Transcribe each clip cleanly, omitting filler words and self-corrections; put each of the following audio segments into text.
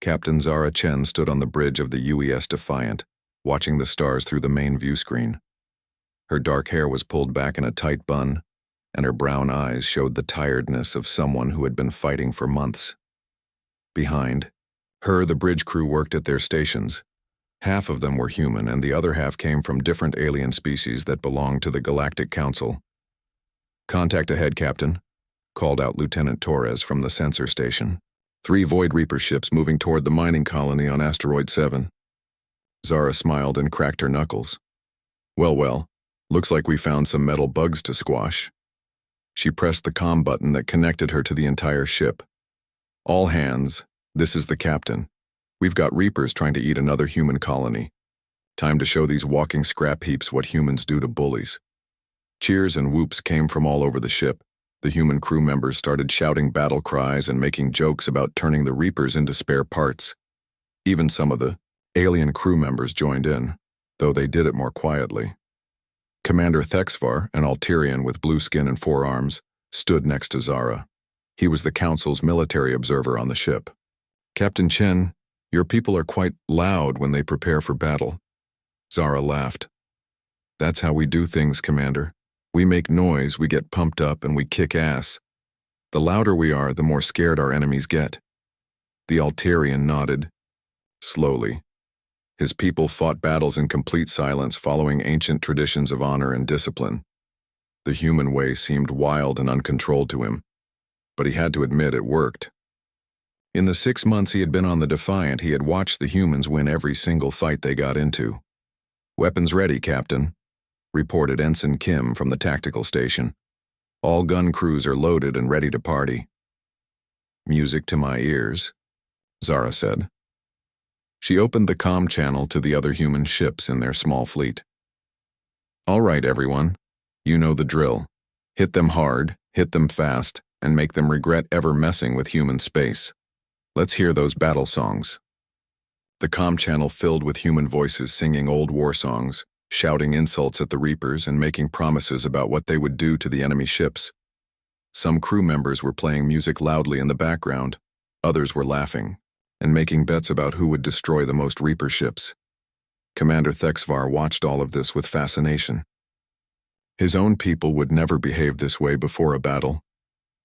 Captain Zara Chen stood on the bridge of the UES Defiant, watching the stars through the main view screen. Her dark hair was pulled back in a tight bun, and her brown eyes showed the tiredness of someone who had been fighting for months. Behind her, the bridge crew worked at their stations. Half of them were human, and the other half came from different alien species that belonged to the Galactic Council. "Contact ahead, Captain," called out Lieutenant Torres from the sensor station. 3 Void Reaper ships moving toward the mining colony on Asteroid 7. Zara smiled and cracked her knuckles. Well, looks like we found some metal bugs to squash." She pressed the comm button that connected her to the entire ship. "All hands, this is the captain. We've got Reapers trying to eat another human colony. Time to show these walking scrap heaps what humans do to bullies." Cheers and whoops came from all over the ship. The human crew members started shouting battle cries and making jokes about turning the Reapers into spare parts. Even some of the alien crew members joined in, though they did it more quietly. Commander Thexvar, an Alterian with blue skin and 4 arms, stood next to Zara. He was the Council's military observer on the ship. "Captain Chen, your people are quite loud when they prepare for battle." Zara laughed. "That's how we do things, Commander. We make noise, we get pumped up, and we kick ass. The louder we are, the more scared our enemies get." The Alterian nodded. Slowly. His people fought battles in complete silence, following ancient traditions of honor and discipline. The human way seemed wild and uncontrolled to him, but he had to admit it worked. In the 6 months he had been on the Defiant, he had watched the humans win every single fight they got into. "Weapons ready, Captain," reported Ensign Kim from the tactical station. "All gun crews are loaded and ready to party." "Music to my ears," Zara said. She opened the comm channel to the other human ships in their small fleet. "All right, everyone. You know the drill. Hit them hard, hit them fast, and make them regret ever messing with human space. Let's hear those battle songs." The comm channel filled with human voices singing old war songs, shouting insults at the Reapers and making promises about what they would do to the enemy ships. Some crew members were playing music loudly in the background. Others were laughing and making bets about who would destroy the most Reaper ships. Commander Thexvar watched all of this with fascination. His own people would never behave this way before a battle.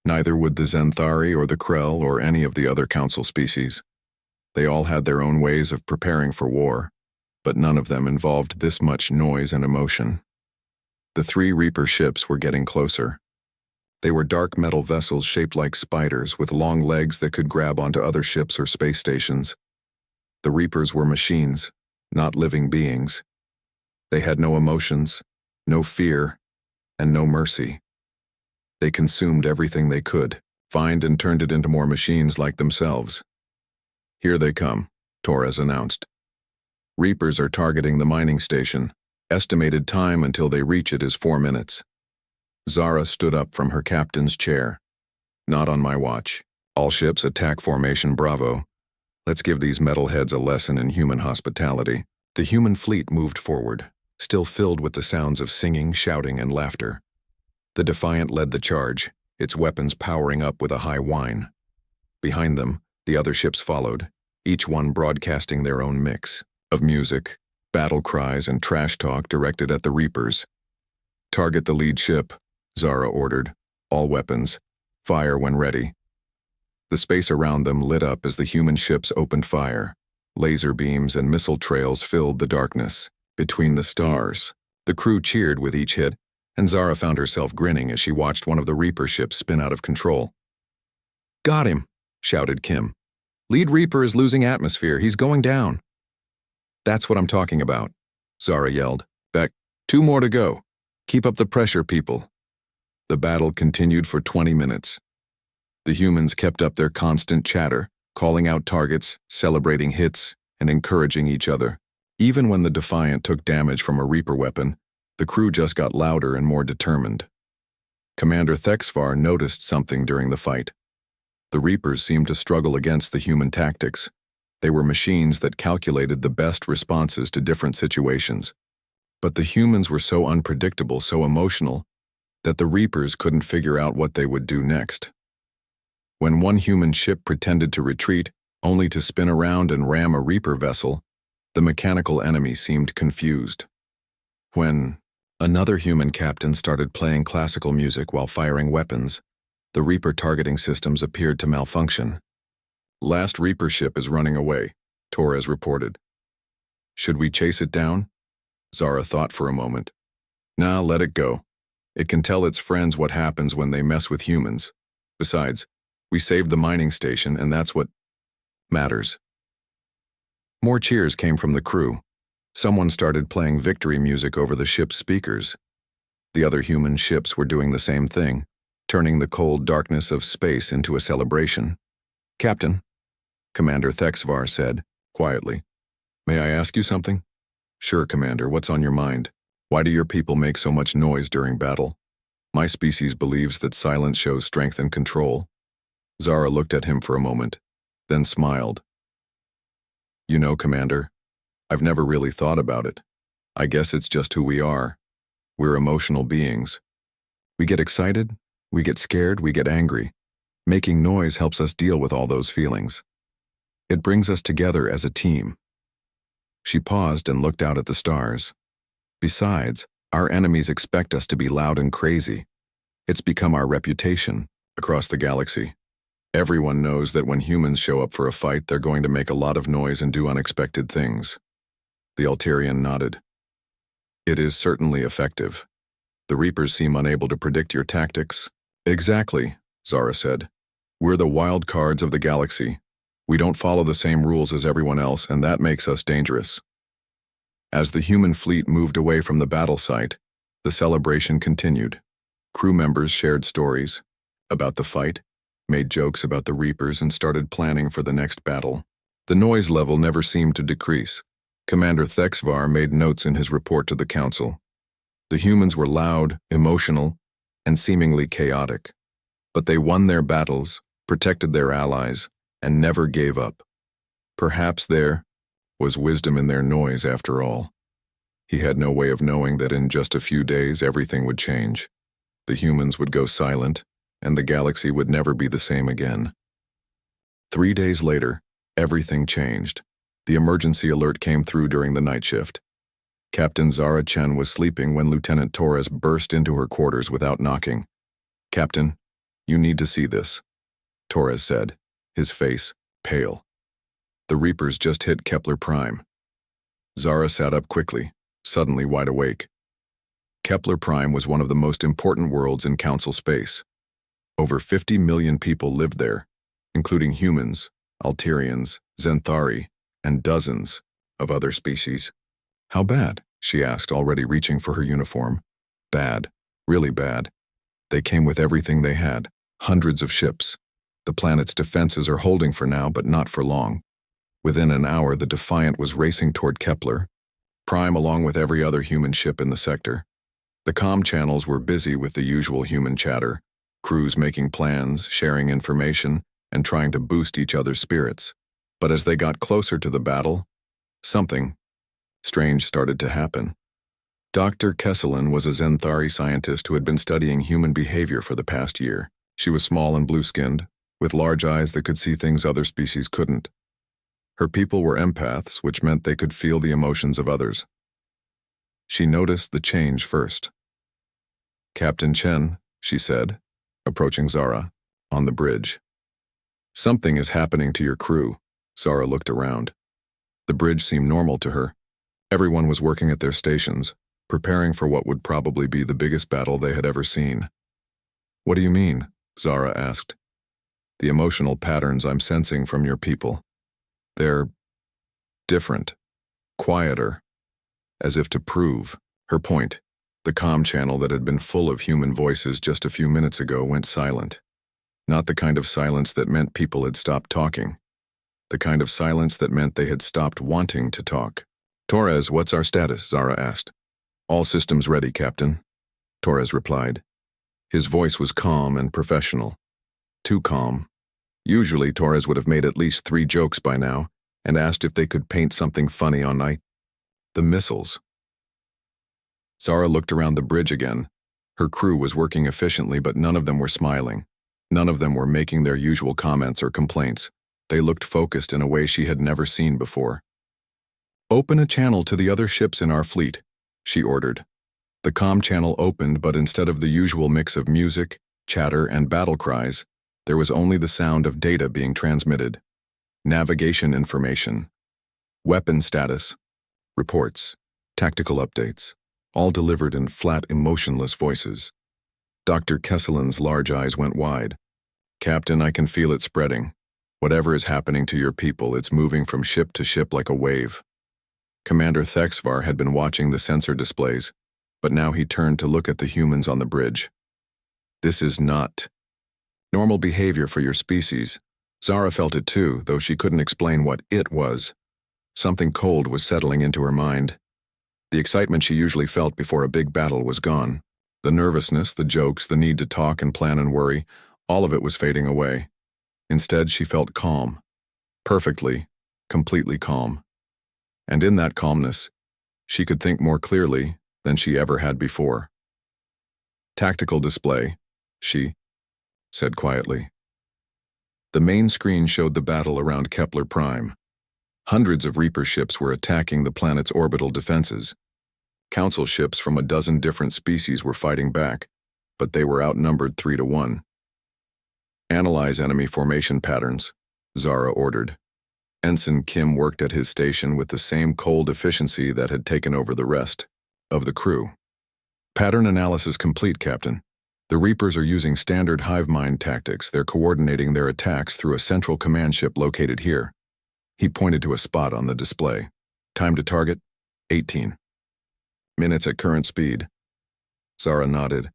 Neither would the Zenthari or the Krell or any of the other Council species. They all had their own ways of preparing for war, but none of them involved this much noise and emotion. The 3 Reaper ships were getting closer. They were dark metal vessels shaped like spiders with long legs that could grab onto other ships or space stations. The Reapers were machines, not living beings. They had no emotions, no fear, and no mercy. They consumed everything they could, find and turned it into more machines like themselves. "Here they come," Torres announced. "Reapers are targeting the mining station. Estimated time until they reach it is 4 minutes. Zara stood up from her captain's chair. "Not on my watch. All ships attack formation Bravo. Let's give these metalheads a lesson in human hospitality." The human fleet moved forward, still filled with the sounds of singing, shouting, and laughter. The Defiant led the charge, its weapons powering up with a high whine. Behind them, the other ships followed, each one broadcasting their own mix of music, battle cries, and trash talk directed at the Reapers. "Target the lead ship," Zara ordered. "All weapons. Fire when ready." The space around them lit up as the human ships opened fire. Laser beams and missile trails filled the darkness. Between the stars, the crew cheered with each hit, and Zara found herself grinning as she watched one of the Reaper ships spin out of control. "Got him," shouted Kim. "Lead Reaper is losing atmosphere. He's going down." "That's what I'm talking about," Zara yelled. "Back. 2 more to go. Keep up the pressure, people." The battle continued for 20 minutes. The humans kept up their constant chatter, calling out targets, celebrating hits, and encouraging each other. Even when the Defiant took damage from a Reaper weapon, the crew just got louder and more determined. Commander Thexvar noticed something during the fight. The Reapers seemed to struggle against the human tactics. They were machines that calculated the best responses to different situations. But the humans were so unpredictable, so emotional, that the Reapers couldn't figure out what they would do next. When one human ship pretended to retreat, only to spin around and ram a Reaper vessel. The mechanical enemy seemed confused. When another human captain started playing classical music while firing weapons, the Reaper targeting systems appeared to malfunction. "Last Reaper ship is running away," Torres reported. "Should we chase it down?" Zara thought for a moment. "Nah, let it go. It can tell its friends what happens when they mess with humans. Besides, we saved the mining station, and that's what matters." More cheers came from the crew. Someone started playing victory music over the ship's speakers. The other human ships were doing the same thing, turning the cold darkness of space into a celebration. "Captain," Commander Thexvar said, quietly, "may I ask you something?" "Sure, Commander, what's on your mind? Why do your people make so much noise during battle?" "My species believes that silence shows strength and control." Zara looked at him for a moment, then smiled. "You know, Commander, I've never really thought about it. I guess it's just who we are. We're emotional beings. We get excited, we get scared, we get angry. Making noise helps us deal with all those feelings. It brings us together as a team." She paused and looked out at the stars. "Besides, our enemies expect us to be loud and crazy. It's become our reputation across the galaxy. Everyone knows that when humans show up for a fight, they're going to make a lot of noise and do unexpected things." The Altarian nodded. "It is certainly effective. The Reapers seem unable to predict your tactics." "Exactly," Zara said. "We're the wild cards of the galaxy. We don't follow the same rules as everyone else, and that makes us dangerous." As the human fleet moved away from the battle site, the celebration continued. Crew members shared stories about the fight, made jokes about the Reapers, and started planning for the next battle. The noise level never seemed to decrease. Commander Thexvar made notes in his report to the Council. The humans were loud, emotional, and seemingly chaotic. But they won their battles, protected their allies, and never gave up. Perhaps there was wisdom in their noise after all. He had no way of knowing that in just a few days everything would change. The humans would go silent, and the galaxy would never be the same again. 3 days later, everything changed. The emergency alert came through during the night shift. Captain Zara Chen was sleeping when Lieutenant Torres burst into her quarters without knocking. "Captain, you need to see this," Torres said, his face pale. "The Reapers just hit Kepler Prime." Zara sat up quickly, suddenly wide awake. Kepler Prime was one of the most important worlds in Council space. Over 50 million people lived there, including humans, Altarians, Zenthari, and dozens of other species. "How bad?" she asked, already reaching for her uniform. "Bad. Really bad. They came with everything they had, hundreds of ships. The planet's defenses are holding for now, but not for long." Within an hour, the Defiant was racing toward Kepler Prime along with every other human ship in the sector. The comm channels were busy with the usual human chatter, crews making plans, sharing information, and trying to boost each other's spirits. But as they got closer to the battle, something strange started to happen. Dr. Kesselin was a Zenthari scientist who had been studying human behavior for the past year. She was small and blue-skinned, with large eyes that could see things other species couldn't. Her people were empaths, which meant they could feel the emotions of others. She noticed the change first. "Captain Chen," she said, approaching Zara, on the bridge. "Something is happening to your crew." Zara looked around. The bridge seemed normal to her. Everyone was working at their stations, preparing for what would probably be the biggest battle they had ever seen. "What do you mean?" Zara asked. "The emotional patterns I'm sensing from your people. They're different, quieter, as if to prove her point. The comm channel that had been full of human voices just a few minutes ago went silent. Not the kind of silence that meant people had stopped talking. The kind of silence that meant they had stopped wanting to talk. "Torres, what's our status?" Zara asked. "All systems ready, Captain," Torres replied. His voice was calm and professional. Too calm. Usually, Torres would have made at least 3 jokes by now and asked if they could paint something funny on night. The missiles. Zara looked around the bridge again. Her crew was working efficiently, but none of them were smiling. None of them were making their usual comments or complaints. They looked focused in a way she had never seen before. "Open a channel to the other ships in our fleet," she ordered. The comm channel opened, but instead of the usual mix of music, chatter, and battle cries, there was only the sound of data being transmitted. Navigation information, weapon status, reports, tactical updates, all delivered in flat, emotionless voices. Dr. Kesselin's large eyes went wide. "Captain, I can feel it spreading. Whatever is happening to your people, it's moving from ship to ship like a wave." Commander Thexvar had been watching the sensor displays, but now he turned to look at the humans on the bridge. "This is not normal behavior for your species." Zara felt it too, though she couldn't explain what it was. Something cold was settling into her mind. The excitement she usually felt before a big battle was gone. The nervousness, the jokes, the need to talk and plan and worry, all of it was fading away. Instead, she felt calm. Perfectly, completely calm. And in that calmness, she could think more clearly than she ever had before. "Tactical display," she said quietly. The main screen showed the battle around Kepler Prime. Hundreds of Reaper ships were attacking the planet's orbital defenses. Council ships from a dozen different species were fighting back, but they were outnumbered 3-1. "Analyze enemy formation patterns," Zara ordered. Ensign Kim worked at his station with the same cold efficiency that had taken over the rest of the crew. "Pattern analysis complete, Captain. The Reapers are using standard hive mind tactics. They're coordinating their attacks through a central command ship located here." He pointed to a spot on the display. "Time to target? 18 minutes at current speed." Zara nodded.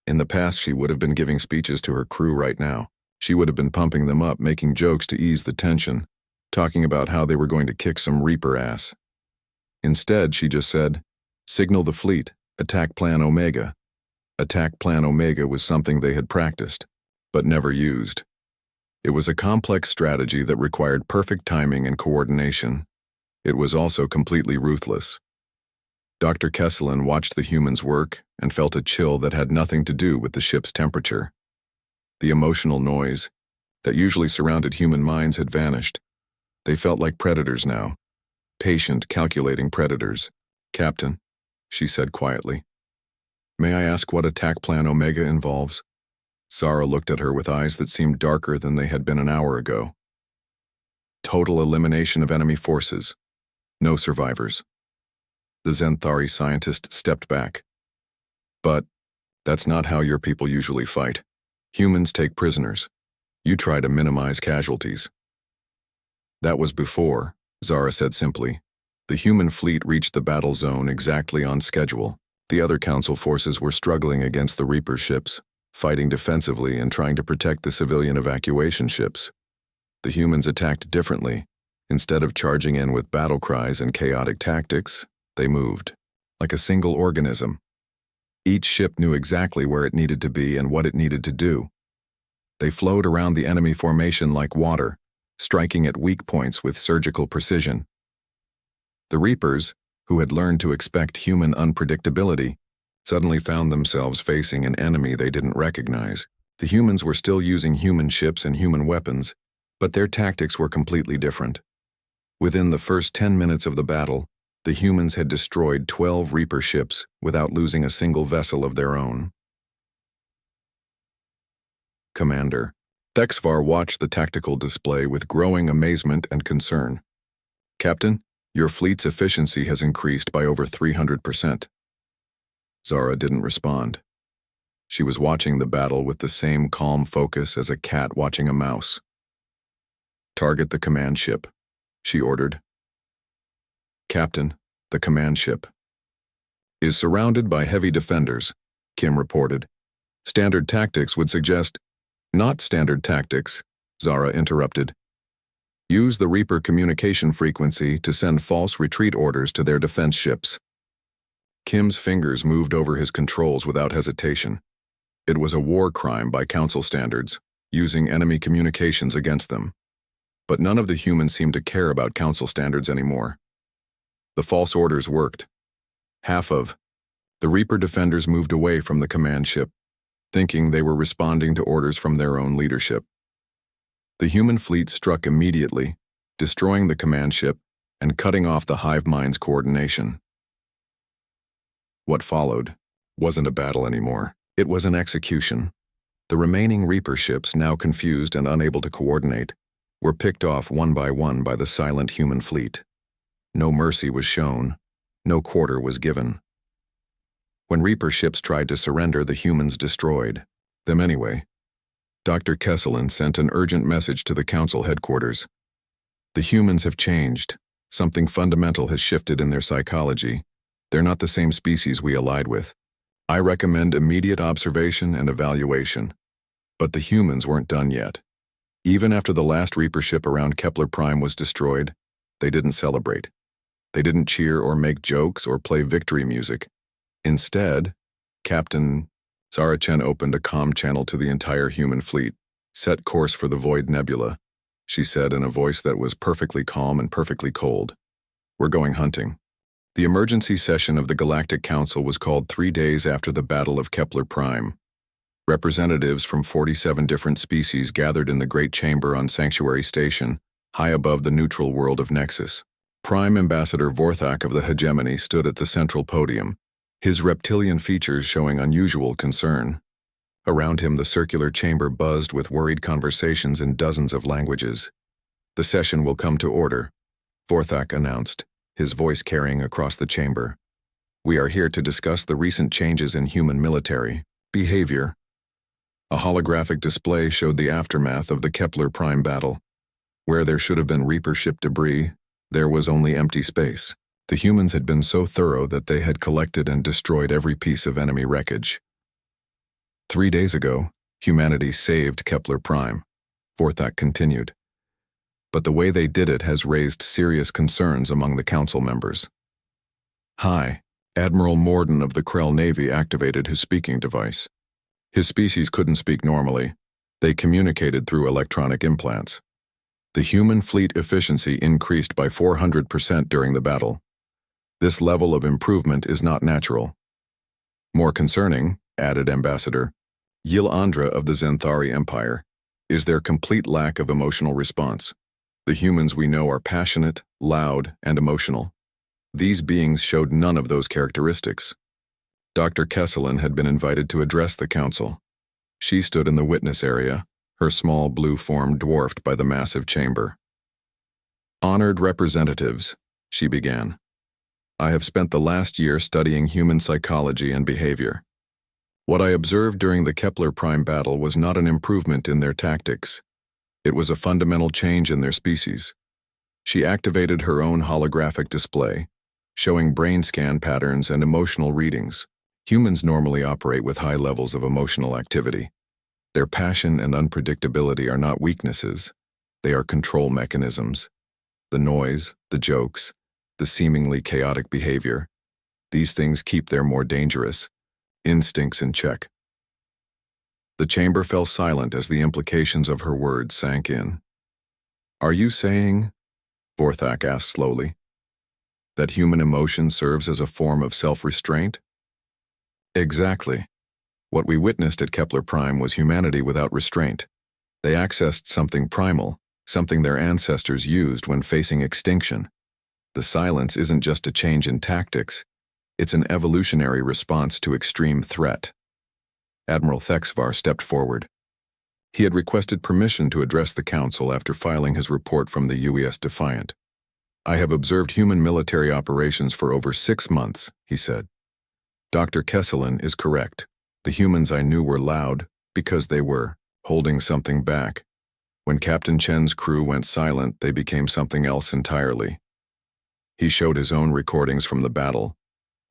In the past, she would have been giving speeches to her crew right now. She would have been pumping them up, making jokes to ease the tension, talking about how they were going to kick some Reaper ass. Instead, she just said, "Signal the fleet, attack Plan Omega." Attack Plan Omega was something they had practiced, but never used. It was a complex strategy that required perfect timing and coordination. It was also completely ruthless. Dr. Kesselin watched the humans work and felt a chill that had nothing to do with the ship's temperature. The emotional noise that usually surrounded human minds had vanished. They felt like predators now. Patient, calculating predators. "Captain," she said quietly, "may I ask what Attack Plan Omega involves?" Zara looked at her with eyes that seemed darker than they had been an hour ago. "Total elimination of enemy forces. No survivors." The Zenthari scientist stepped back. "But that's not how your people usually fight. Humans take prisoners. You try to minimize casualties." "That was before," Zara said simply. "The human fleet reached the battle zone exactly on schedule. The other Council forces were struggling against the Reaper ships, fighting defensively and trying to protect the civilian evacuation ships. The humans attacked differently. Instead of charging in with battle cries and chaotic tactics, they moved, like a single organism. Each ship knew exactly where it needed to be and what it needed to do. They flowed around the enemy formation like water, striking at weak points with surgical precision. The Reapers, who had learned to expect human unpredictability, suddenly found themselves facing an enemy they didn't recognize. The humans were still using human ships and human weapons, but their tactics were completely different. Within the first 10 minutes of the battle, the humans had destroyed 12 Reaper ships without losing a single vessel of their own. Commander Thexvar watched the tactical display with growing amazement and concern. "Captain, your fleet's efficiency has increased by over 300%. Zara didn't respond. She was watching the battle with the same calm focus as a cat watching a mouse. "Target the command ship," she ordered. "Captain, the command ship is surrounded by heavy defenders," Kim reported. "Standard tactics would suggest—" "Not standard tactics," Zara interrupted. "Use the Reaper communication frequency to send false retreat orders to their defense ships." Kim's fingers moved over his controls without hesitation. It was a war crime by Council standards, using enemy communications against them. But none of the humans seemed to care about Council standards anymore. The false orders worked. Half of the Reaper defenders moved away from the command ship, thinking they were responding to orders from their own leadership. The human fleet struck immediately, destroying the command ship and cutting off the hive mind's coordination. What followed wasn't a battle anymore. It was an execution. The remaining Reaper ships, now confused and unable to coordinate, were picked off one by the silent human fleet. No mercy was shown, no quarter was given. When Reaper ships tried to surrender, the humans destroyed them anyway. Dr. Kesselin sent an urgent message to the Council headquarters. The humans have changed. Something fundamental has shifted in their psychology. They're not the same species we allied with. I recommend immediate observation and evaluation. But the humans weren't done yet. Even after the last Reaper ship around Kepler Prime was destroyed, they didn't celebrate. They didn't cheer or make jokes or play victory music. Instead, Captain Sarachen opened a comm channel to the entire human fleet. "Set course for the Void Nebula," she said in a voice that was perfectly calm and perfectly cold. "We're going hunting." The emergency session of the Galactic Council was called 3 days after the Battle of Kepler Prime. Representatives from 47 different species gathered in the Great Chamber on Sanctuary Station, high above the neutral world of Nexus. Prime Ambassador Vorthak of the Hegemony stood at the central podium, his reptilian features showing unusual concern. Around him, the circular chamber buzzed with worried conversations in dozens of languages. "The session will come to order," Vorthak announced, his voice carrying across the chamber. "We are here to discuss the recent changes in human military behavior." A holographic display showed the aftermath of the Kepler Prime battle. Where there should have been Reaper ship debris, there was only empty space. The humans had been so thorough that they had collected and destroyed every piece of enemy wreckage. 3 days ago, humanity saved Kepler Prime, Vorthak continued. But the way they did it has raised serious concerns among the council members. Hi, Admiral Morden of the Krell Navy activated his speaking device. His species couldn't speak normally. They communicated through electronic implants. The human fleet efficiency increased by 400% during the battle. This level of improvement is not natural. More concerning, added Ambassador Yil Andra of the Zenthari Empire, is their complete lack of emotional response. The humans we know are passionate, loud, and emotional. These beings showed none of those characteristics. Dr. Kesselin had been invited to address the council. She stood in the witness area, her small blue form dwarfed by the massive chamber. "Honored representatives," she began. "I have spent the last year studying human psychology and behavior. What I observed during the Kepler Prime battle was not an improvement in their tactics. It was a fundamental change in their species." She activated her own holographic display, showing brain scan patterns and emotional readings. Humans normally operate with high levels of emotional activity. Their passion and unpredictability are not weaknesses. They are control mechanisms. The noise, the jokes, the seemingly chaotic behavior, these things keep their more dangerous instincts in check. The chamber fell silent as the implications of her words sank in. "Are you saying," Vorthak asked slowly, "that human emotion serves as a form of self-restraint?" "Exactly. What we witnessed at Kepler Prime was humanity without restraint. They accessed something primal, something their ancestors used when facing extinction. The silence isn't just a change in tactics, it's an evolutionary response to extreme threat." Admiral Thexvar stepped forward. He had requested permission to address the council after filing his report from the UES Defiant. "I have observed human military operations for over 6 months," he said. "Dr. Kesselin is correct. The humans I knew were loud because they were holding something back. When Captain Chen's crew went silent, they became something else entirely." He showed his own recordings from the battle.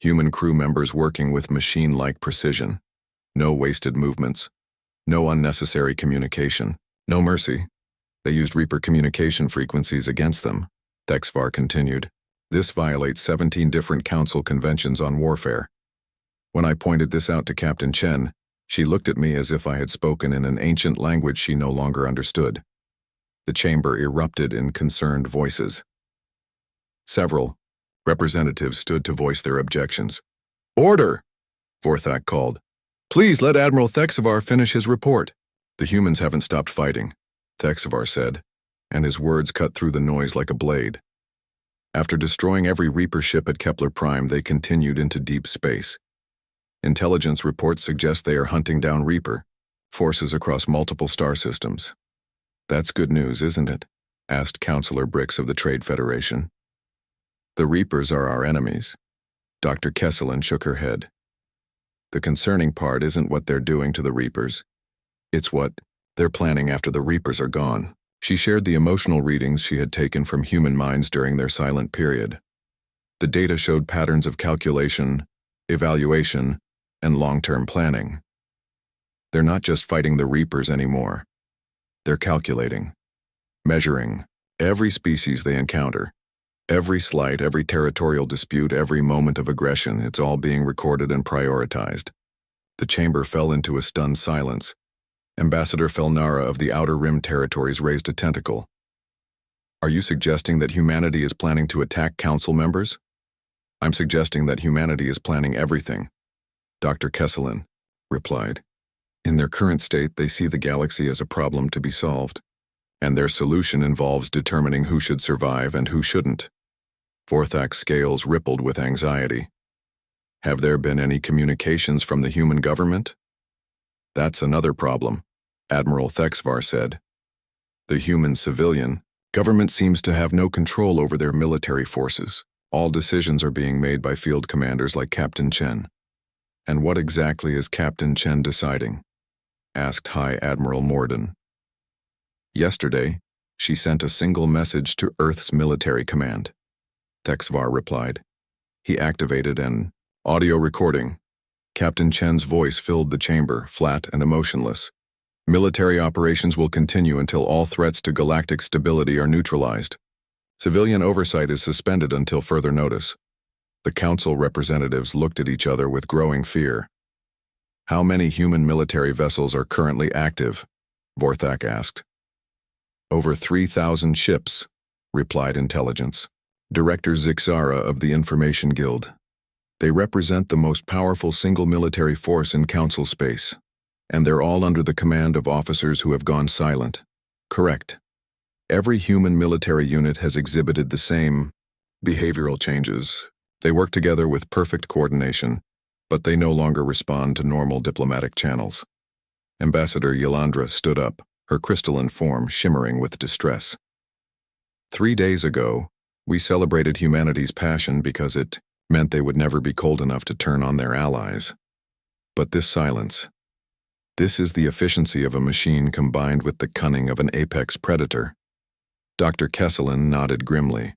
Human crew members working with machine-like precision. No wasted movements. No unnecessary communication. No mercy. They used Reaper communication frequencies against them, Thexvar continued. "This violates 17 different council conventions on warfare. When I pointed this out to Captain Chen, she looked at me as if I had spoken in an ancient language she no longer understood." The chamber erupted in concerned voices. Several representatives stood to voice their objections. "Order!" Vorthak called. "Please let Admiral Thexvar finish his report." "The humans haven't stopped fighting. Thexvar said, and his words cut through the noise like a blade. After destroying every Reaper ship at Kepler Prime, they continued into deep space. Intelligence reports suggest they are hunting down Reaper forces across multiple star systems. That's good news, isn't it? Asked Counselor Brix of the Trade Federation. The Reapers are our enemies. Dr. Kesselin shook her head. The concerning part isn't what they're doing to the Reapers. It's what they're planning after the Reapers are gone. She shared the emotional readings she had taken from human minds during their silent period. The data showed patterns of calculation, evaluation, and long-term planning. They're not just fighting the Reapers anymore. They're calculating, measuring every species they encounter. Every slight, every territorial dispute, every moment of aggression, it's all being recorded and prioritized. The chamber fell into a stunned silence. Ambassador Felnara of the Outer Rim Territories raised a tentacle. Are you suggesting that humanity is planning to attack council members? I'm suggesting that humanity is planning everything, Dr. Kesselin replied. In their current state, they see the galaxy as a problem to be solved, and their solution involves determining who should survive and who shouldn't. Vorthak's scales rippled with anxiety. Have there been any communications from the human government? That's another problem, Admiral Thexvar said. The human civilian government seems to have no control over their military forces. All decisions are being made by field commanders like Captain Chen. And what exactly is Captain Chen deciding? Asked High Admiral Morden. Yesterday, she sent a single message to Earth's military command, Thexvar replied. He activated an audio recording. Captain Chen's voice filled the chamber, flat and emotionless. Military operations will continue until all threats to galactic stability are neutralized. Civilian oversight is suspended until further notice. The council representatives looked at each other with growing fear. How many human military vessels are currently active? Vorthak asked. Over 3,000 ships, replied intelligence. Director Zixara of the Information Guild. They represent the most powerful single military force in council space, and they're all under the command of officers who have gone silent. Correct. Every human military unit has exhibited the same behavioral changes. They work together with perfect coordination, but they no longer respond to normal diplomatic channels. Ambassador Yelandra stood up, her crystalline form shimmering with distress. 3 days ago, we celebrated humanity's passion because it meant they would never be cold enough to turn on their allies. But this silence, this is the efficiency of a machine combined with the cunning of an apex predator. Dr. Kesselin nodded grimly.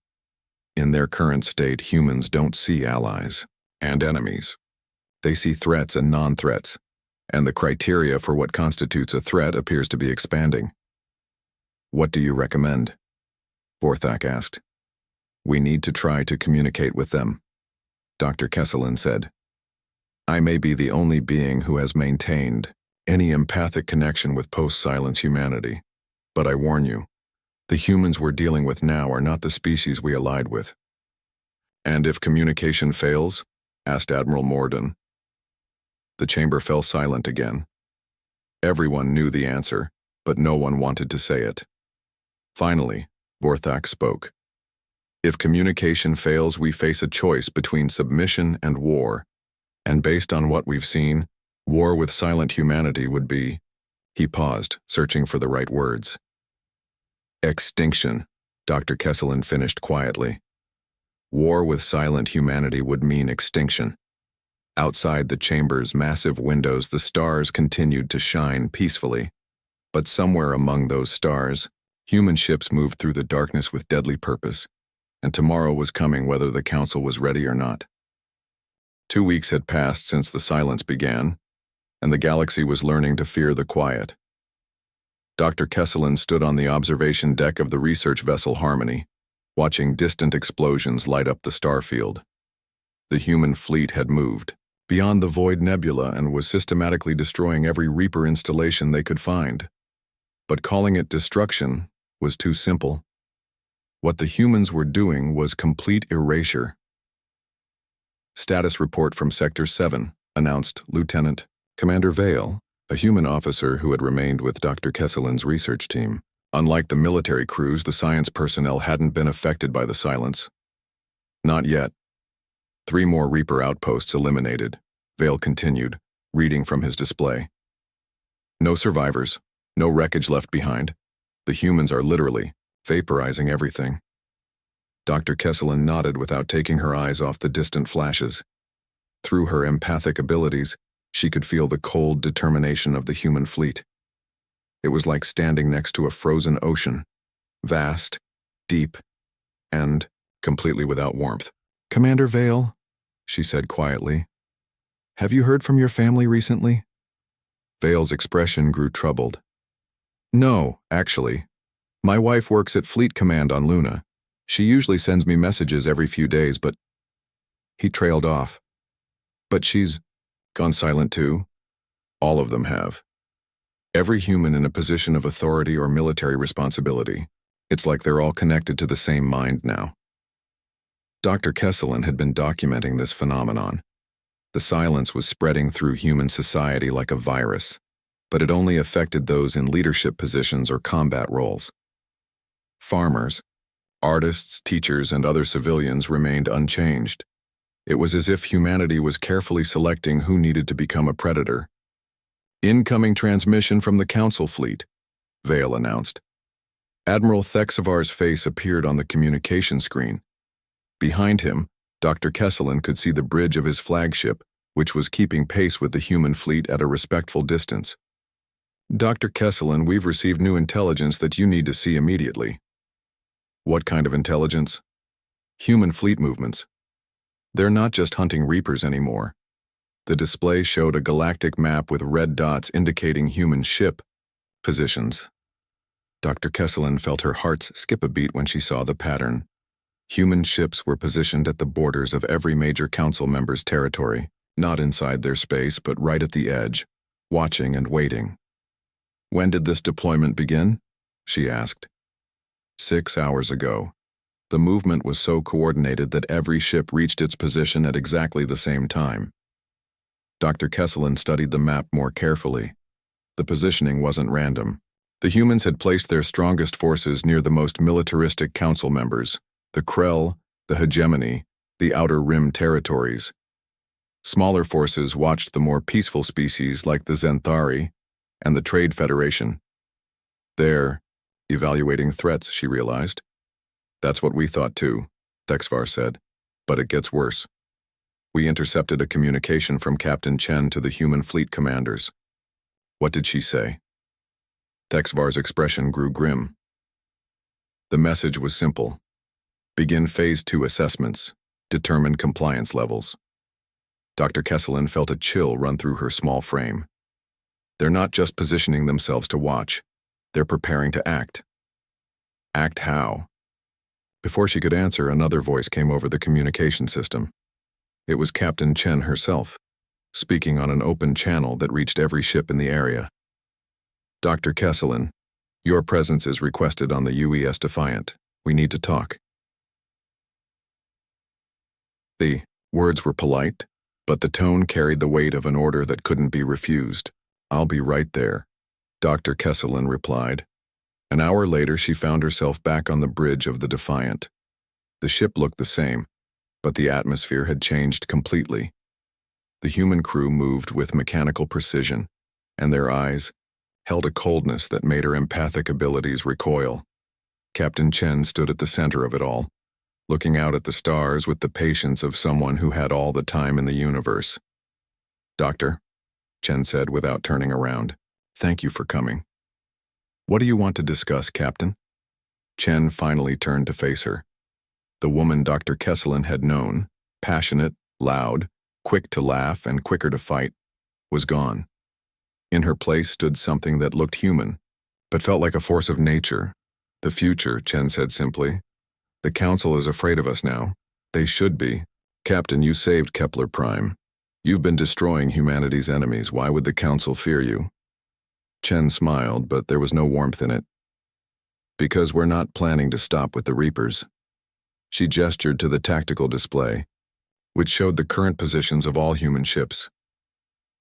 In their current state, humans don't see allies and enemies. They see threats and non-threats, and the criteria for what constitutes a threat appears to be expanding. What do you recommend? Vorthak asked. We need to try to communicate with them, Dr. Kesselin said. I may be the only being who has maintained any empathic connection with post-silence humanity, but I warn you, the humans we're dealing with now are not the species we allied with. And if communication fails? Asked Admiral Morden. The chamber fell silent again. Everyone knew the answer, but no one wanted to say it. Finally, Vorthak spoke. If communication fails, we face a choice between submission and war, and based on what we've seen, war with silent humanity would be— He paused, searching for the right words. Extinction, Dr. Kesselin finished quietly. War with silent humanity would mean extinction. Outside the chamber's massive windows, the stars continued to shine peacefully. But somewhere among those stars, human ships moved through the darkness with deadly purpose, and tomorrow was coming whether the council was ready or not. 2 weeks had passed since the silence began, and the galaxy was learning to fear the quiet. Dr. Kesselin stood on the observation deck of the research vessel Harmony, watching distant explosions light up the starfield. The human fleet had moved beyond the Void Nebula and was systematically destroying every Reaper installation they could find. But calling it destruction was too simple. What the humans were doing was complete erasure. Status report from Sector 7, announced Lieutenant Commander Vale, a human officer who had remained with Dr. Kesselin's research team. Unlike the military crews, the science personnel hadn't been affected by the silence. Not yet. 3 more Reaper outposts eliminated, Vale continued, reading from his display. No survivors, no wreckage left behind. The humans are literally vaporizing everything. Dr. Kesselin nodded without taking her eyes off the distant flashes. Through her empathic abilities, she could feel the cold determination of the human fleet. It was like standing next to a frozen ocean, vast, deep, and completely without warmth. "Commander Vale," she said quietly, "have you heard from your family recently?" Vale's expression grew troubled. "No, actually. My wife works at Fleet Command on Luna. She usually sends me messages every few days, but—" He trailed off. "But she's gone silent too?" "All of them have. Every human in a position of authority or military responsibility. It's like they're all connected to the same mind now." Dr. Kesselin had been documenting this phenomenon. The silence was spreading through human society like a virus, but it only affected those in leadership positions or combat roles. Farmers, artists, teachers, and other civilians remained unchanged. It was as if humanity was carefully selecting who needed to become a predator. "Incoming transmission from the Council fleet," Vale announced. Admiral Thexavar's face appeared on the communication screen. Behind him, Dr. Kesselin could see the bridge of his flagship, which was keeping pace with the human fleet at a respectful distance. "Dr. Kesselin, we've received new intelligence that you need to see immediately." "What kind of intelligence?" "Human fleet movements. They're not just hunting Reapers anymore." The display showed a galactic map with red dots indicating human ship positions. Dr. Kesselin felt her heart skip a beat when she saw the pattern. Human ships were positioned at the borders of every major council member's territory, not inside their space, but right at the edge, watching and waiting. "When did this deployment begin?" she asked. 6 hours ago. The movement was so coordinated that every ship reached its position at exactly the same time. Dr. Kesselin studied the map more carefully. The positioning wasn't random. The humans had placed their strongest forces near the most militaristic council members, the Krell, the Hegemony, the Outer Rim territories. Smaller forces watched the more peaceful species like the Zenthari and the Trade Federation. They're evaluating threats, she realized. "That's what we thought too," Thexvar said, "but it gets worse. We intercepted a communication from Captain Chen to the human fleet commanders." "What did she say?" Thexvar's expression grew grim. The message was simple. Begin Phase 2 assessments. Determine compliance levels. Dr. Kesselin felt a chill run through her small frame. They're not just positioning themselves to watch. They're preparing to act. Act how? Before she could answer, another voice came over the communication system. It was Captain Chen herself, speaking on an open channel that reached every ship in the area. "Dr. Kesselin, your presence is requested on the UES Defiant. We need to talk." The words were polite, but the tone carried the weight of an order that couldn't be refused. "I'll be right there," Dr. Kesselin replied. An hour later, she found herself back on the bridge of the Defiant. The ship looked the same, but the atmosphere had changed completely. The human crew moved with mechanical precision, and their eyes held a coldness that made her empathic abilities recoil. Captain Chen stood at the center of it all, looking out at the stars with the patience of someone who had all the time in the universe. "Doctor," Chen said without turning around, "thank you for coming." "What do you want to discuss, Captain?" Chen finally turned to face her. The woman Dr. Kesselin had known, passionate, loud, quick to laugh and quicker to fight, was gone. In her place stood something that looked human, but felt like a force of nature. "The future," Chen said simply. "The Council is afraid of us now. They should be. Captain, you saved Kepler Prime. You've been destroying humanity's enemies. Why would the Council fear you?" Chen smiled, but there was no warmth in it. "Because we're not planning to stop with the Reapers." She gestured to the tactical display, which showed the current positions of all human ships.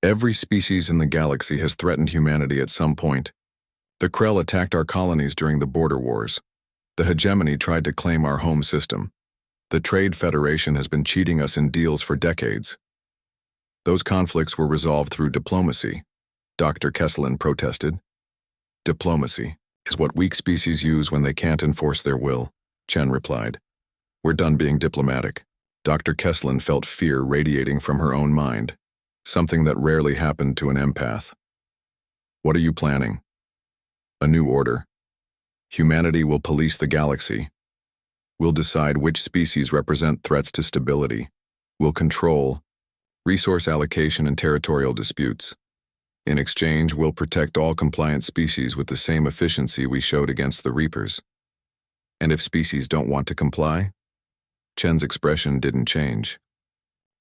"Every species in the galaxy has threatened humanity at some point. The Krell attacked our colonies during the border wars. The hegemony tried to claim our home system. The Trade Federation has been cheating us in deals for decades. Those conflicts were resolved through diplomacy, Dr. Kesselin protested. Diplomacy is what weak species use when they can't enforce their will, Chen replied. We're done being diplomatic. Dr. Kesselin felt fear radiating from her own mind, something that rarely happened to an empath. What are you planning? A new order. Humanity will police the galaxy. We'll decide which species represent threats to stability. We'll control resource allocation and territorial disputes. In exchange, we'll protect all compliant species with the same efficiency we showed against the Reapers. And if species don't want to comply? Chen's expression didn't change.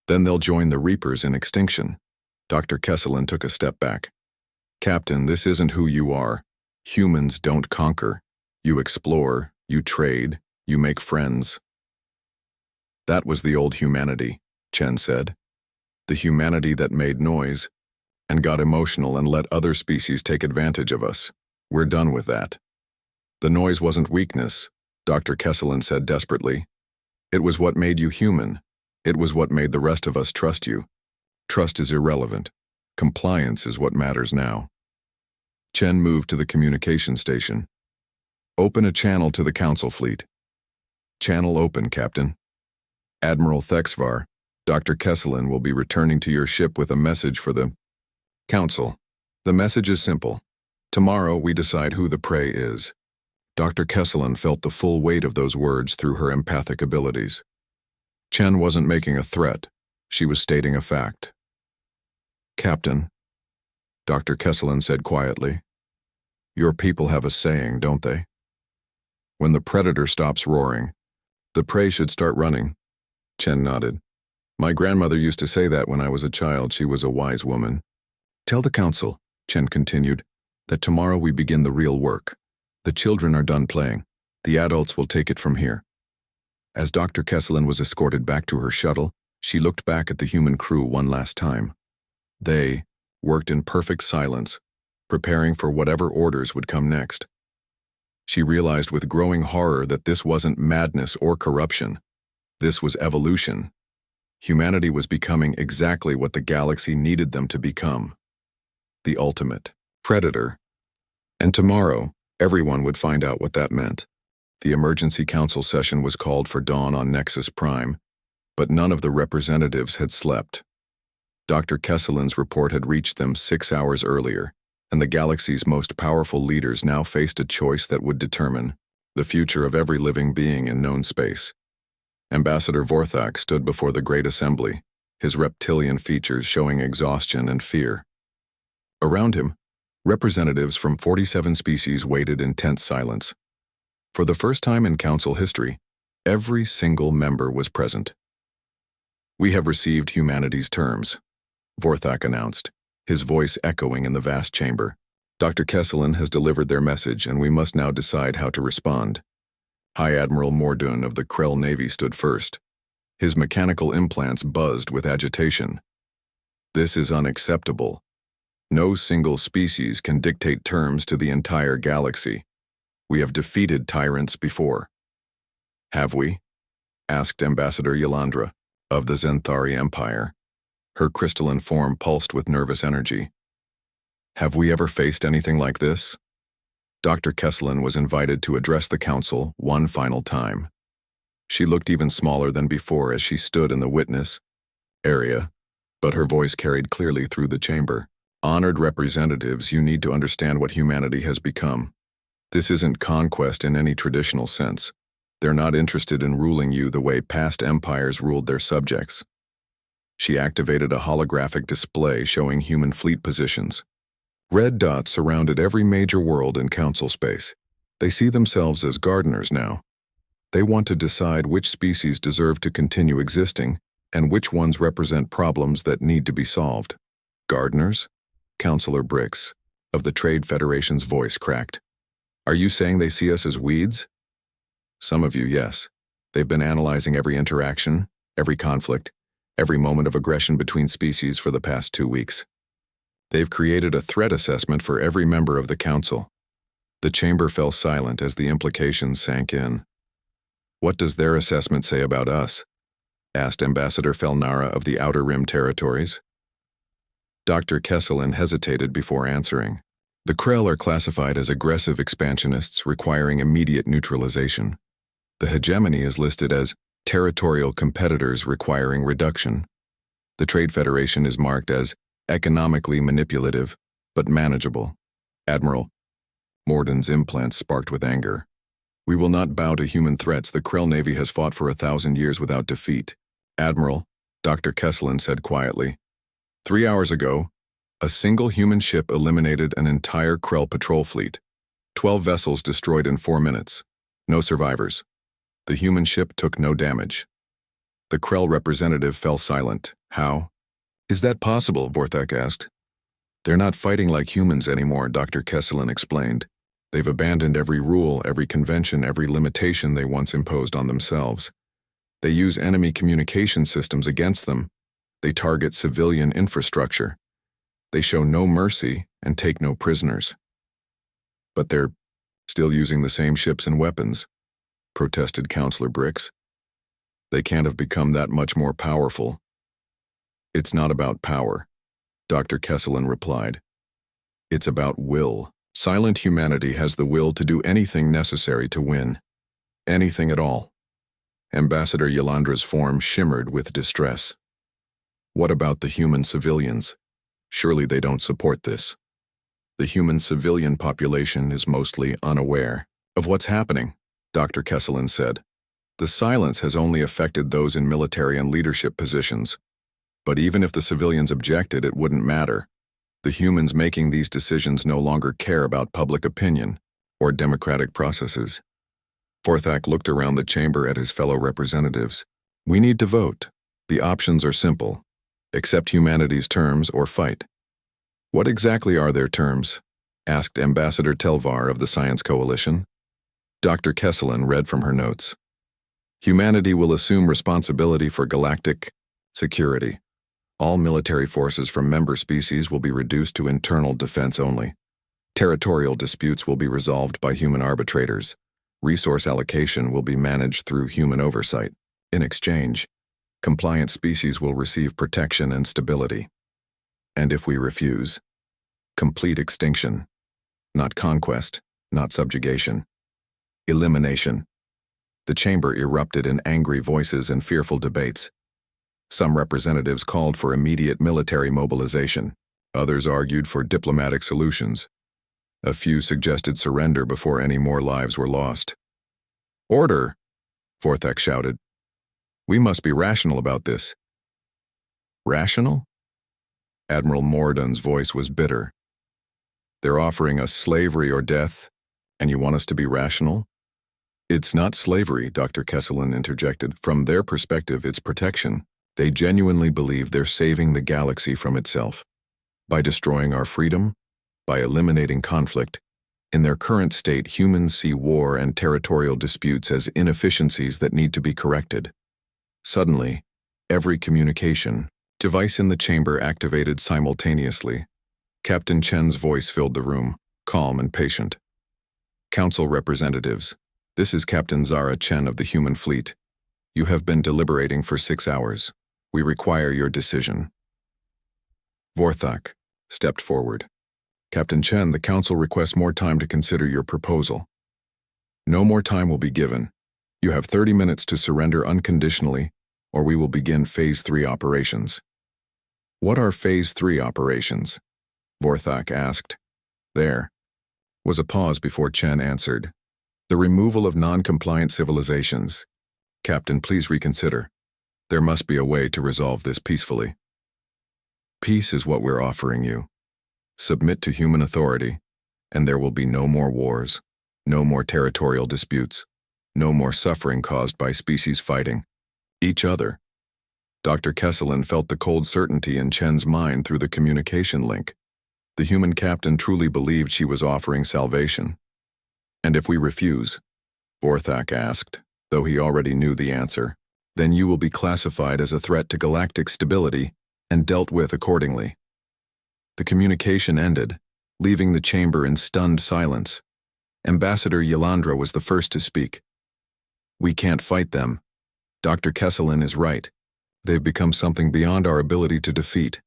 Then they'll join the Reapers in extinction. Dr. Kesselin took a step back. Captain, this isn't who you are. Humans don't conquer. You explore, you trade, you make friends. That was the old humanity, Chen said. The humanity that made noise and got emotional and let other species take advantage of us. We're done with that. The noise wasn't weakness, Dr. Kesselin said desperately. It was what made you human. It was what made the rest of us trust you. Trust is irrelevant. Compliance is what matters now. Chen moved to the communication station. Open a channel to the Council fleet. Channel open, Captain. Admiral Thexvar, Dr. Kesselin will be returning to your ship with a message for the Council. The message is simple. Tomorrow we decide who the prey is. Dr. Kesselin felt the full weight of those words through her empathic abilities. Chen wasn't making a threat. She was stating a fact. Captain, Dr. Kesselin said quietly, your people have a saying, don't they? When the predator stops roaring, the prey should start running. Chen nodded. My grandmother used to say that when I was a child. She was a wise woman. Tell the Council, Chen continued, that tomorrow we begin the real work. The children are done playing. The adults will take it from here. As Dr. Kesselin was escorted back to her shuttle, she looked back at the human crew one last time. They worked in perfect silence, preparing for whatever orders would come next. She realized with growing horror that this wasn't madness or corruption. This was evolution. Humanity was becoming exactly what the galaxy needed them to become. The ultimate predator. And tomorrow, everyone would find out what that meant. The emergency council session was called for dawn on Nexus Prime, but none of the representatives had slept. Dr. Kesselin's report had reached them 6 hours earlier, and the galaxy's most powerful leaders now faced a choice that would determine the future of every living being in known space. Ambassador Vorthak stood before the Great Assembly, his reptilian features showing exhaustion and fear. Around him, representatives from 47 species waited in tense silence. For the first time in Council history, every single member was present. We have received humanity's terms, Vorthak announced, his voice echoing in the vast chamber. Dr. Kesselin has delivered their message, and we must now decide how to respond. High Admiral Mordun of the Krell Navy stood first. His mechanical implants buzzed with agitation. This is unacceptable. No single species can dictate terms to the entire galaxy. We have defeated tyrants before. Have we? Asked Ambassador Ylandra of the Zenthari Empire. Her crystalline form pulsed with nervous energy. Have we ever faced anything like this? Dr. Kesselin was invited to address the Council one final time. She looked even smaller than before as she stood in the witness area, but her voice carried clearly through the chamber. Honored representatives, you need to understand what humanity has become. This isn't conquest in any traditional sense. They're not interested in ruling you the way past empires ruled their subjects. She activated a holographic display showing human fleet positions. Red dots surrounded every major world in Council space. They see themselves as gardeners now. They want to decide which species deserve to continue existing and which ones represent problems that need to be solved. Gardeners? Councillor Brix, of the Trade Federation's voice cracked. Are you saying they see us as weeds? Some of you, yes. They've been analyzing every interaction, every conflict, every moment of aggression between species for the past 2 weeks. They've created a threat assessment for every member of the Council. The chamber fell silent as the implications sank in. "What does their assessment say about us?" asked Ambassador Felnara of the Outer Rim territories. Dr. Kesselin hesitated before answering. The Krell are classified as aggressive expansionists requiring immediate neutralization. The hegemony is listed as territorial competitors requiring reduction. The Trade Federation is marked as economically manipulative, but manageable. Admiral Morden's implants sparked with anger. "We will not bow to human threats. The Krell Navy has fought for 1,000 years without defeat." "Admiral," Dr. Kesselin said quietly, 3 hours ago, a single human ship eliminated an entire Krell patrol fleet. 12 vessels destroyed in 4 minutes. No survivors. The human ship took no damage." The Krell representative fell silent. "How is that possible?" Vorthak asked. "They're not fighting like humans anymore," Dr. Kesselin explained. "They've abandoned every rule, every convention, every limitation they once imposed on themselves. They use enemy communication systems against them. They target civilian infrastructure. They show no mercy and take no prisoners." "But they're still using the same ships and weapons," protested Counselor Brix. "They can't have become that much more powerful." "It's not about power," Dr. Kesselin replied. "It's about will. Silent humanity has the will to do anything necessary to win. Anything at all." Ambassador Yolandra's form shimmered with distress. "What about the human civilians? Surely they don't support this." "The human civilian population is mostly unaware of what's happening," Dr. Kesselin said. "The silence has only affected those in military and leadership positions. But even if the civilians objected, it wouldn't matter. The humans making these decisions no longer care about public opinion or democratic processes." Vorthak looked around the chamber at his fellow representatives. "We need to vote. The options are simple. Accept humanity's terms or fight." "What exactly are their terms?" asked Ambassador Telvar of the Science Coalition. Dr. Kesselin read from her notes. "Humanity will assume responsibility for galactic security. All military forces from member species will be reduced to internal defense only. Territorial disputes will be resolved by human arbitrators. Resource allocation will be managed through human oversight. In exchange, compliant species will receive protection and stability. And if we refuse, complete extinction. Not conquest, not subjugation. Elimination." The chamber erupted in angry voices and fearful debates. Some representatives called for immediate military mobilization. Others argued for diplomatic solutions. A few suggested surrender before any more lives were lost. "Order!" Vorthak shouted. "We must be rational about this." "Rational?" Admiral Morden's voice was bitter. "They're offering us slavery or death, and you want us to be rational?" "It's not slavery," Dr. Kesselin interjected. "From their perspective, it's protection. They genuinely believe they're saving the galaxy from itself. By destroying our freedom, by eliminating conflict. In their current state, humans see war and territorial disputes as inefficiencies that need to be corrected." Suddenly, every communication device in the chamber activated simultaneously. Captain Chen's voice filled the room, calm and patient. "Council representatives, this is Captain Zara Chen of the Human Fleet. You have been deliberating for 6 hours. We require your decision." Vorthak stepped forward. "Captain Chen, the Council requests more time to consider your proposal." "No more time will be given. You have 30 minutes to surrender unconditionally, or we will begin Phase 3 operations." "What are Phase 3 operations?" Vorthak asked. There was a pause before Chen answered. "The removal of non-compliant civilizations. Captain, please reconsider. There must be a way to resolve this peacefully." "Peace is what we're offering you. Submit to human authority, and there will be no more wars, no more territorial disputes, no more suffering caused by species fighting each other." Dr. Kesselin felt the cold certainty in Chen's mind through the communication link. The human captain truly believed she was offering salvation. "And if we refuse?" Vorthak asked, though he already knew the answer. "Then you will be classified as a threat to galactic stability and dealt with accordingly." The communication ended, leaving the chamber in stunned silence. Ambassador Ylandra was the first to speak. "We can't fight them. Dr. Kesselin is right. They've become something beyond our ability to defeat.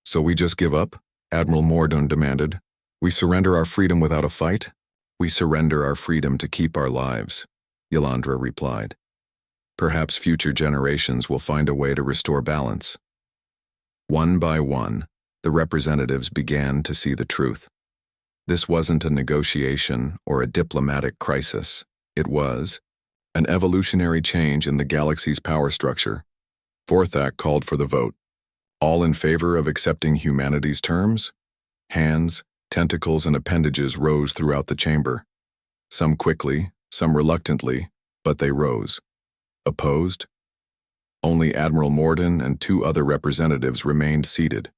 So we just give up?" Admiral Mordun demanded. "We surrender our freedom without a fight?" "We surrender our freedom to keep our lives," Ylandra replied. "Perhaps future generations will find a way to restore balance." One by one, the representatives began to see the truth. This wasn't a negotiation or a diplomatic crisis. It was an evolutionary change in the galaxy's power structure. Vorthak called for the vote. All in favor of accepting humanity's terms? Hands, tentacles, and appendages rose throughout the chamber. Some quickly, some reluctantly, but they rose. Opposed? Only Admiral Mordun and 2 other representatives remained seated.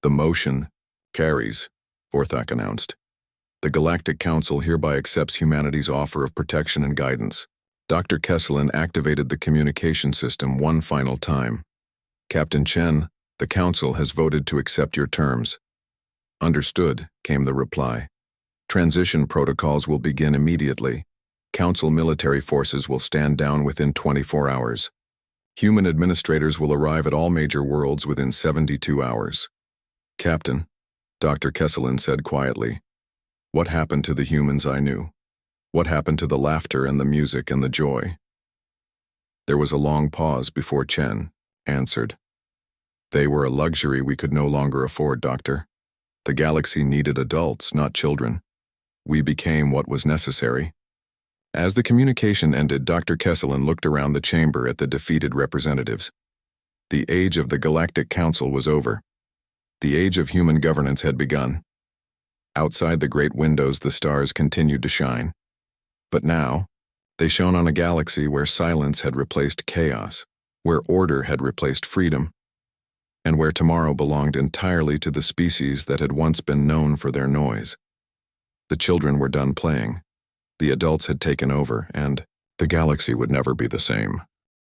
"The motion carries," Vorthak announced. "The Galactic Council hereby accepts humanity's offer of protection and guidance." Dr. Kesselin activated the communication system one final time. "Captain Chen, the Council has voted to accept your terms." "Understood," came the reply. "Transition protocols will begin immediately. Council military forces will stand down within 24 hours. Human administrators will arrive at all major worlds within 72 hours. "Captain," Dr. Kesselin said quietly, "what happened to the humans I knew? What happened to the laughter and the music and the joy?" There was a long pause before Chen answered. "They were a luxury we could no longer afford, Doctor. The galaxy needed adults, not children. We became what was necessary." As the communication ended, Dr. Kesselin looked around the chamber at the defeated representatives. The age of the Galactic Council was over. The age of human governance had begun. Outside the great windows, the stars continued to shine. But now, they shone on a galaxy where silence had replaced chaos, where order had replaced freedom, and where tomorrow belonged entirely to the species that had once been known for their noise. The children were done playing. The adults had taken over, and the galaxy would never be the same.